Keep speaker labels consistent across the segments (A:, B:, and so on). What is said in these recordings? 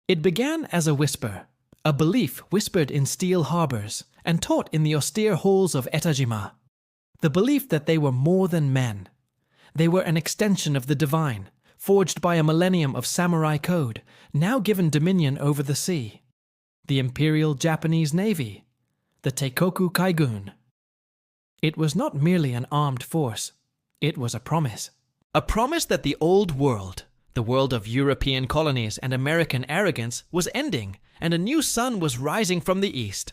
A: It began as a whisper, a belief whispered in steel harbors and taught in the austere halls of Etajima. The belief that they were more than men. They were an extension of the divine, forged by a millennium of samurai code, now given dominion over the sea. The Imperial Japanese Navy, the Teikoku Kaigun. It was not merely an armed force, it was a promise. A promise that the old world, the world of European colonies and American arrogance, was ending, and a new sun was rising from the east.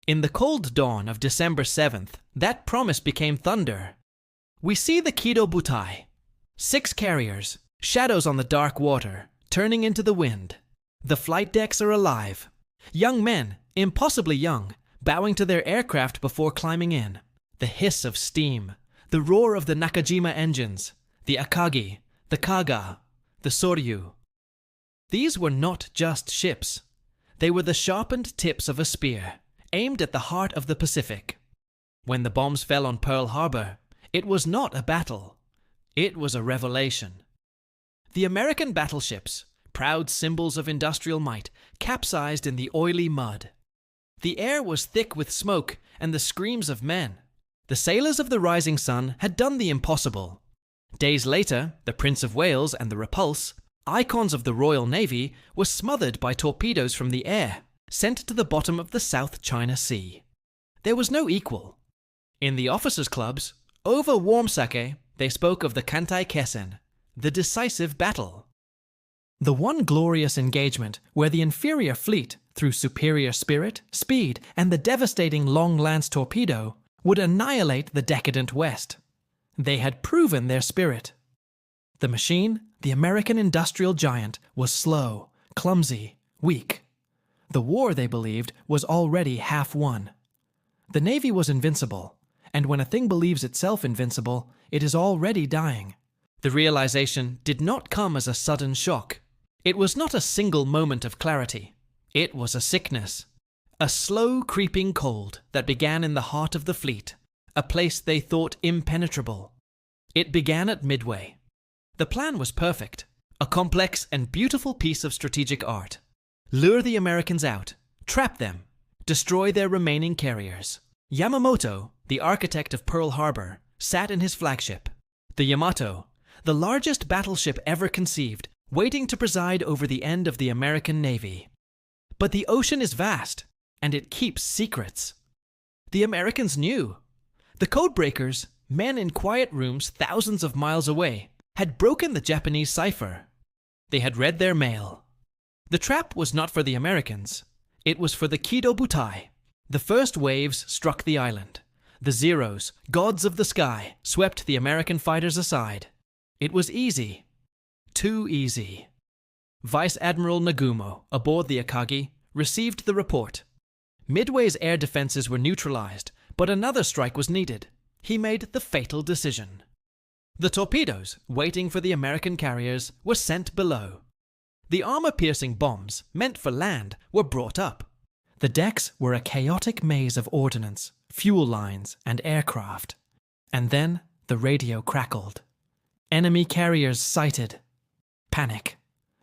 A: In the cold dawn of December 7th, that promise became thunder. We see the Kido Butai, 6 carriers, shadows on the dark water, turning into the wind. The flight decks are alive. Young men, impossibly young, bowing to their aircraft before climbing in. The hiss of steam, the roar of the Nakajima engines, the Akagi, the Kaga, the Soryu. These were not just ships. They were the sharpened tips of a spear, aimed at the heart of the Pacific. When the bombs fell on Pearl Harbor, it was not a battle. It was a revelation. The American battleships, proud symbols of industrial might, capsized in the oily mud. The air was thick with smoke and the screams of men. The sailors of the Rising Sun had done the impossible. Days later, the Prince of Wales and the Repulse, icons of the Royal Navy, were smothered by torpedoes from the air, sent to the bottom of the South China Sea. There was no equal. In the officers' clubs, over warm sake, they spoke of the Kantai Kesen, the decisive battle. The one glorious engagement where the inferior fleet, through superior spirit, speed, and the devastating long-lance torpedo, would annihilate the decadent West. They had proven their spirit. The machine, the American industrial giant, was slow, clumsy, weak. The war, they believed, was already half won. The Navy was invincible, and when a thing believes itself invincible, it is already dying. The realization did not come as a sudden shock. It was not a single moment of clarity. It was a sickness. A slow creeping cold that began in the heart of the fleet, a place they thought impenetrable. It began at Midway. The plan was perfect, a complex and beautiful piece of strategic art. Lure the Americans out, trap them, destroy their remaining carriers. Yamamoto, the architect of Pearl Harbor, sat in his flagship, the Yamato, the largest battleship ever conceived, waiting to preside over the end of the American Navy. But the ocean is vast, and it keeps secrets. The Americans knew. The codebreakers, men in quiet rooms thousands of miles away, had broken the Japanese cipher. They had read their mail. The trap was not for the Americans. It was for the Kido Butai. The first waves struck the island. The Zeros, gods of the sky, swept the American fighters aside. It was easy. Too easy. Vice Admiral Nagumo, aboard the Akagi, received the report. Midway's air defenses were neutralized, but another strike was needed. He made the fatal decision. The torpedoes, waiting for the American carriers, were sent below. The armor-piercing bombs, meant for land, were brought up. The decks were a chaotic maze of ordnance, fuel lines, and aircraft. And then the radio crackled. Enemy carriers sighted. Panic.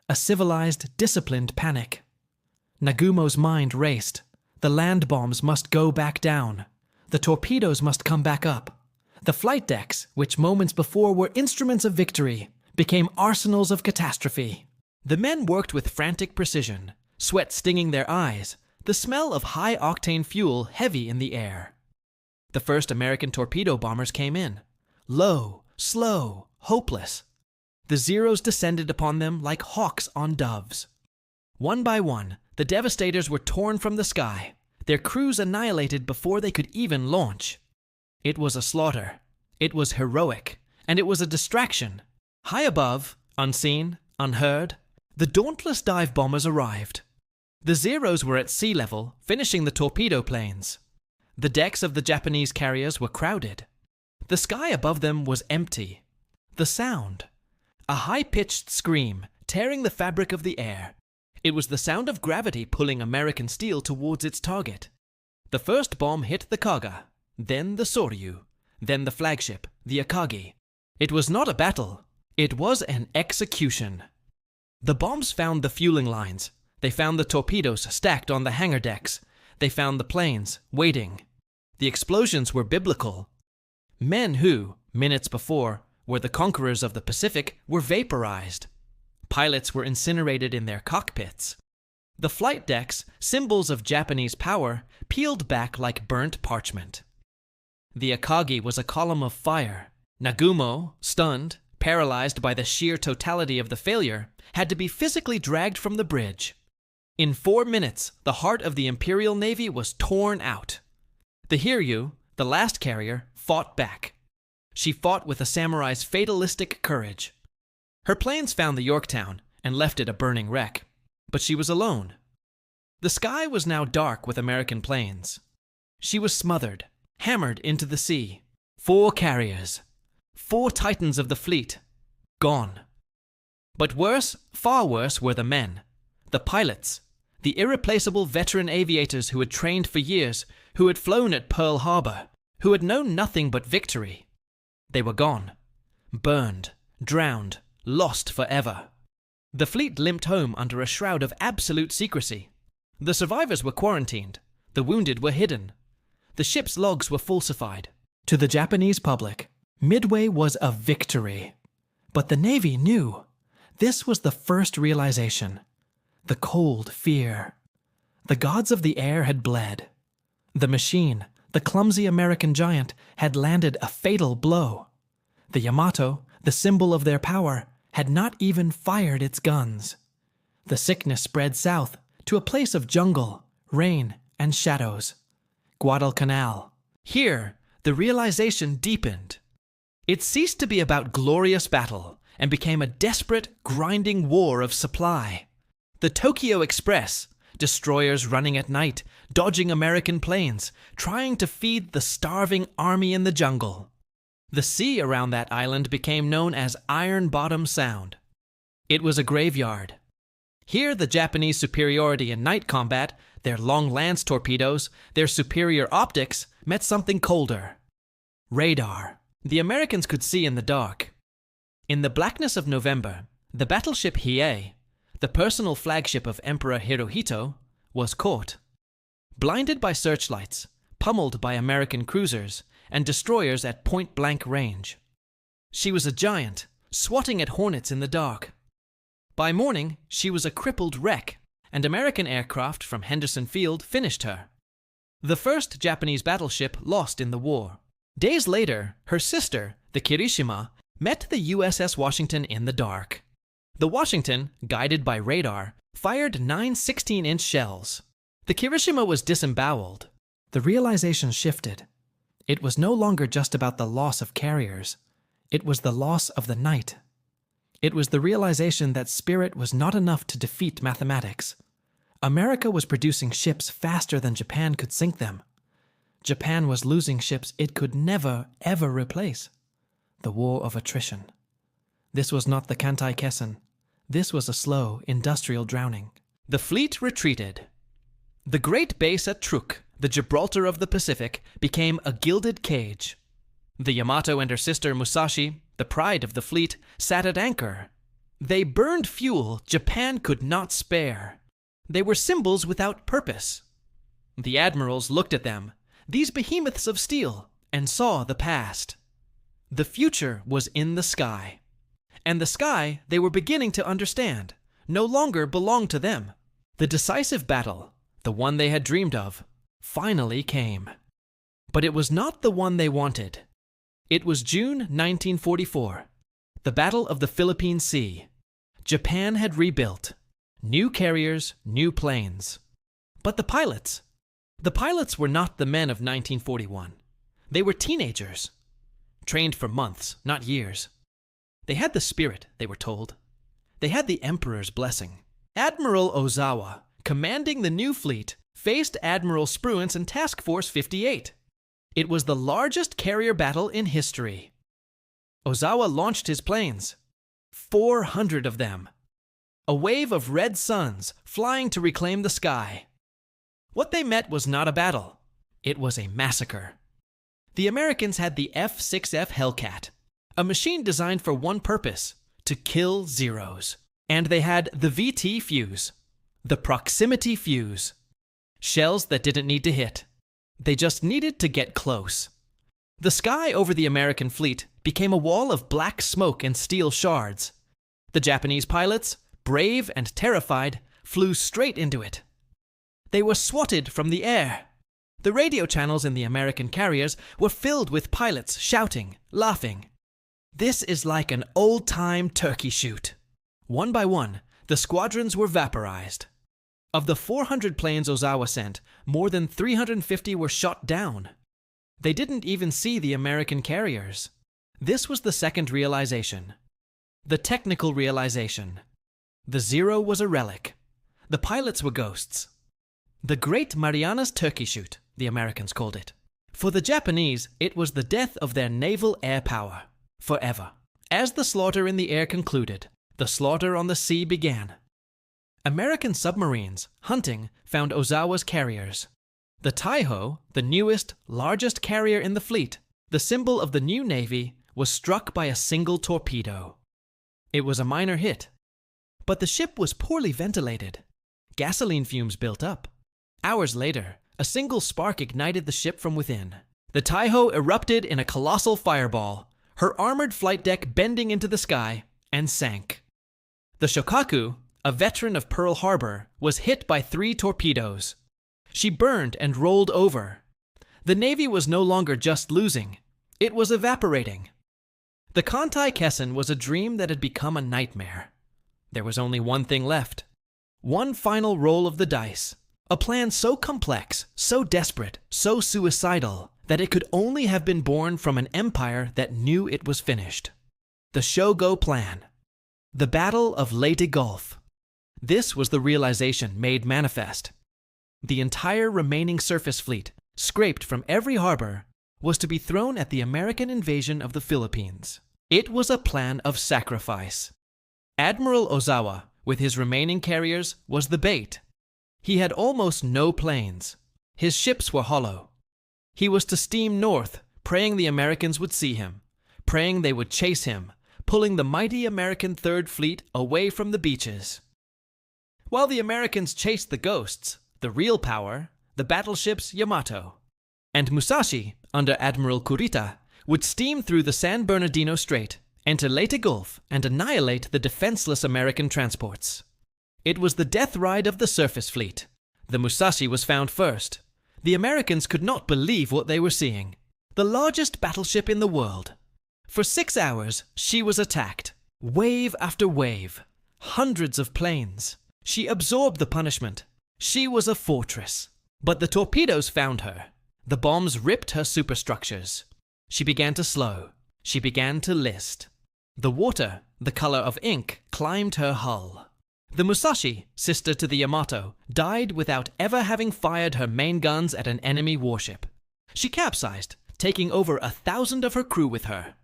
A: A civilized, disciplined panic. Nagumo's mind raced. The land bombs must go back down. The torpedoes must come back up. The flight decks, which moments before were instruments of victory, became arsenals of catastrophe. The men worked with frantic precision, sweat stinging their eyes, the smell of high-octane fuel heavy in the air. The first American torpedo bombers came in. Low, slow, hopeless. The Zeros descended upon them like hawks on doves. One by one, the devastators were torn from the sky, their crews annihilated before they could even launch. It was a slaughter. It was heroic, and it was a distraction. High above, unseen, unheard, the dauntless dive bombers arrived. The Zeros were at sea level, finishing the torpedo planes. The decks of the Japanese carriers were crowded. The sky above them was empty. The sound. A high-pitched scream, tearing the fabric of the air. It was the sound of gravity pulling American steel towards its target. The first bomb hit the Kaga, then the Soryu, then the flagship, the Akagi. It was not a battle. It was an execution. The bombs found the fueling lines. They found the torpedoes stacked on the hangar decks. They found the planes waiting. The explosions were biblical. Men who, minutes before, were the conquerors of the Pacific were vaporized. Pilots were incinerated in their cockpits. The flight decks, symbols of Japanese power, peeled back like burnt parchment. The Akagi was a column of fire. Nagumo, stunned, paralyzed by the sheer totality of the failure, had to be physically dragged from the bridge. In 4 minutes, the heart of the Imperial Navy was torn out. The Hiryu, the last carrier, fought back. She fought with a samurai's fatalistic courage. Her planes found the Yorktown and left it a burning wreck, but she was alone. The sky was now dark with American planes. She was smothered, hammered into the sea. 4 carriers, 4 titans of the fleet, gone. But worse, far worse, were the men, the pilots, the irreplaceable veteran aviators who had trained for years, who had flown at Pearl Harbor, who had known nothing but victory. They were gone, burned, drowned, lost forever. The fleet limped home under a shroud of absolute secrecy. The survivors were quarantined. The wounded were hidden. The ship's logs were falsified. To the Japanese public, Midway was a victory. But the Navy knew. This was the first realization. The cold fear. The gods of the air had bled. The machine, the clumsy American giant, had landed a fatal blow. The Yamato, the symbol of their power, had not even fired its guns. The sickness spread south to a place of jungle, rain, and shadows. Guadalcanal. Here, the realization deepened. It ceased to be about glorious battle and became a desperate, grinding war of supply. The Tokyo Express, destroyers running at night, dodging American planes, trying to feed the starving army in the jungle. The sea around that island became known as Iron Bottom Sound. It was a graveyard. Here the Japanese superiority in night combat, their long lance torpedoes, their superior optics, met something colder. Radar. The Americans could see in the dark. In the blackness of November, the battleship Hiei, the personal flagship of Emperor Hirohito, was caught. Blinded by searchlights, pummeled by American cruisers, and destroyers at point-blank range. She was a giant, swatting at hornets in the dark. By morning, she was a crippled wreck, and American aircraft from Henderson Field finished her. The first Japanese battleship lost in the war. Days later, her sister, the Kirishima, met the USS Washington in the dark. The Washington, guided by radar, fired 9 16-inch shells. The Kirishima was disemboweled. The realization shifted. It was no longer just about the loss of carriers. It was the loss of the night. It was the realization that spirit was not enough to defeat mathematics. America was producing ships faster than Japan could sink them. Japan was losing ships it could never, ever replace. The war of attrition. This was not the Kantai Kessen. This was a slow, industrial drowning. The fleet retreated. The great base at Truk, the Gibraltar of the Pacific, became a gilded cage. The Yamato and her sister Musashi, the pride of the fleet, sat at anchor. They burned fuel Japan could not spare. They were symbols without purpose. The admirals looked at them, these behemoths of steel, and saw the past. The future was in the sky. And the sky, they were beginning to understand, no longer belonged to them. The decisive battle, the one they had dreamed of, finally came. But it was not the one they wanted. It was June 1944, the Battle of the Philippine Sea. Japan had rebuilt. New carriers, new planes. But the pilots were not the men of 1941. They were teenagers, trained for months, not years. They had the spirit, they were told. They had the emperor's blessing. Admiral Ozawa, commanding the new fleet, faced Admiral Spruance and Task Force 58. It was the largest carrier battle in history. Ozawa launched his planes. 400 of them. A wave of red suns flying to reclaim the sky. What they met was not a battle. It was a massacre. The Americans had the F-6F Hellcat, a machine designed for one purpose, to kill Zeros. And they had the VT fuse, the proximity fuse. Shells that didn't need to hit. They just needed to get close. The sky over the American fleet became a wall of black smoke and steel shards. The Japanese pilots, brave and terrified, flew straight into it. They were swatted from the air. The radio channels in the American carriers were filled with pilots shouting, laughing. This is like an old-time turkey shoot. One by one, the squadrons were vaporized. Of the 400 planes Ozawa sent, more than 350 were shot down. They didn't even see the American carriers. This was the second realization. The technical realization. The Zero was a relic. The pilots were ghosts. The Great Marianas Turkey Shoot, the Americans called it. For the Japanese, it was the death of their naval air power. Forever. As the slaughter in the air concluded, the slaughter on the sea began. American submarines, hunting, found Ozawa's carriers. The Taiho, the newest, largest carrier in the fleet, the symbol of the new Navy, was struck by a single torpedo. It was a minor hit. But the ship was poorly ventilated. Gasoline fumes built up. Hours later, a single spark ignited the ship from within. The Taiho erupted in a colossal fireball, her armored flight deck bending into the sky, and sank. The Shokaku, a veteran of Pearl Harbor, was hit by 3 torpedoes. She burned and rolled over. The Navy was no longer just losing. It was evaporating. The Kantai Kessen was a dream that had become a nightmare. There was only one thing left. One final roll of the dice. A plan so complex, so desperate, so suicidal, that it could only have been born from an empire that knew it was finished. The Shogo Plan. The Battle of Leyte Gulf. This was the realization made manifest. The entire remaining surface fleet, scraped from every harbor, was to be thrown at the American invasion of the Philippines. It was a plan of sacrifice. Admiral Ozawa, with his remaining carriers, was the bait. He had almost no planes. His ships were hollow. He was to steam north, praying the Americans would see him, praying they would chase him, pulling the mighty American Third Fleet away from the beaches. While the Americans chased the ghosts, the real power, the battleships Yamato, and Musashi, under Admiral Kurita, would steam through the San Bernardino Strait, enter Leyte Gulf, and annihilate the defenseless American transports. It was the death ride of the surface fleet. The Musashi was found first. The Americans could not believe what they were seeing. The largest battleship in the world. For 6 hours, she was attacked. Wave after wave. Hundreds of planes. She absorbed the punishment. She was a fortress. But the torpedoes found her. The bombs ripped her superstructures. She began to slow. She began to list. The water, the color of ink, climbed her hull. The Musashi, sister to the Yamato, died without ever having fired her main guns at an enemy warship. She capsized, taking over 1,000 of her crew with her.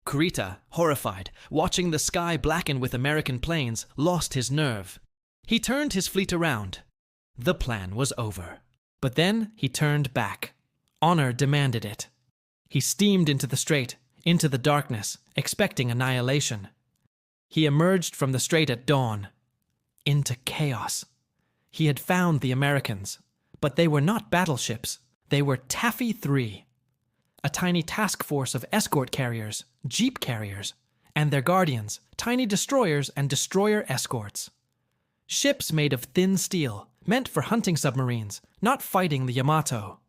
A: Kurita, horrified, watching the sky blacken with American planes, lost his nerve. He turned his fleet around. The plan was over. But then he turned back. Honor demanded it. He steamed into the strait, into the darkness, expecting annihilation. He emerged from the strait at dawn. Into chaos. He had found the Americans, but they were not battleships. They were Taffy 3, a tiny task force of escort carriers, jeep carriers, and their guardians, tiny destroyers and destroyer escorts. Ships made of thin steel, meant for hunting submarines, not fighting the Yamato.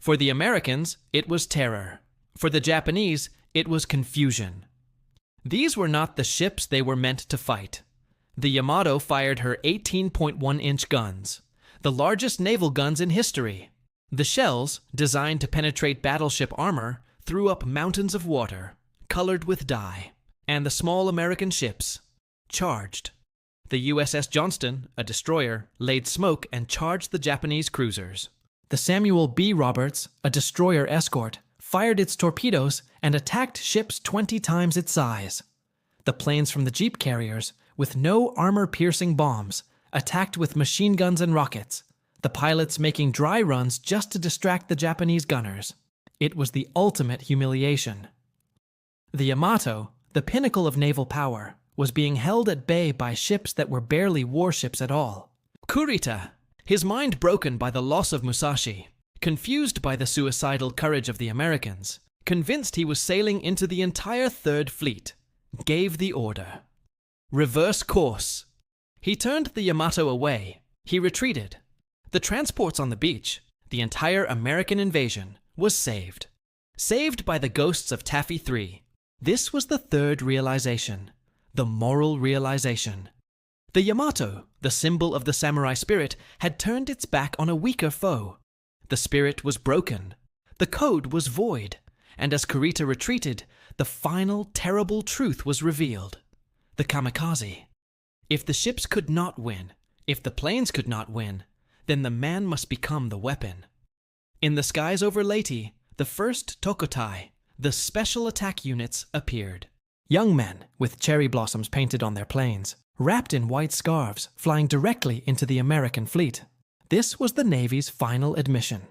A: For the Americans, it was terror. For the Japanese, it was confusion. These were not the ships they were meant to fight. The Yamato fired her 18.1-inch guns, the largest naval guns in history. The shells, designed to penetrate battleship armor, threw up mountains of water, colored with dye, and the small American ships charged. The USS Johnston, a destroyer, laid smoke and charged the Japanese cruisers. The Samuel B. Roberts, a destroyer escort, fired its torpedoes and attacked ships 20 times its size. The planes from the jeep carriers, with no armor-piercing bombs, attacked with machine guns and rockets, the pilots making dry runs just to distract the Japanese gunners. It was the ultimate humiliation. The Yamato, the pinnacle of naval power, was being held at bay by ships that were barely warships at all. Kurita, his mind broken by the loss of Musashi, confused by the suicidal courage of the Americans, convinced he was sailing into the entire Third Fleet, gave the order. Reverse course. He turned the Yamato away. He retreated. The transports on the beach, the entire American invasion, was saved. Saved by the ghosts of Taffy 3. This was the third realization, the moral realization. The Yamato, the symbol of the samurai spirit, had turned its back on a weaker foe. The spirit was broken. The code was void. And as Kurita retreated, the final terrible truth was revealed. The kamikaze. If the ships could not win, if the planes could not win, then the man must become the weapon. In the skies over Leyte, the first Tokotai, the special attack units, appeared. Young men with cherry blossoms painted on their planes, wrapped in white scarves, flying directly into the American fleet. This was the Navy's final admission.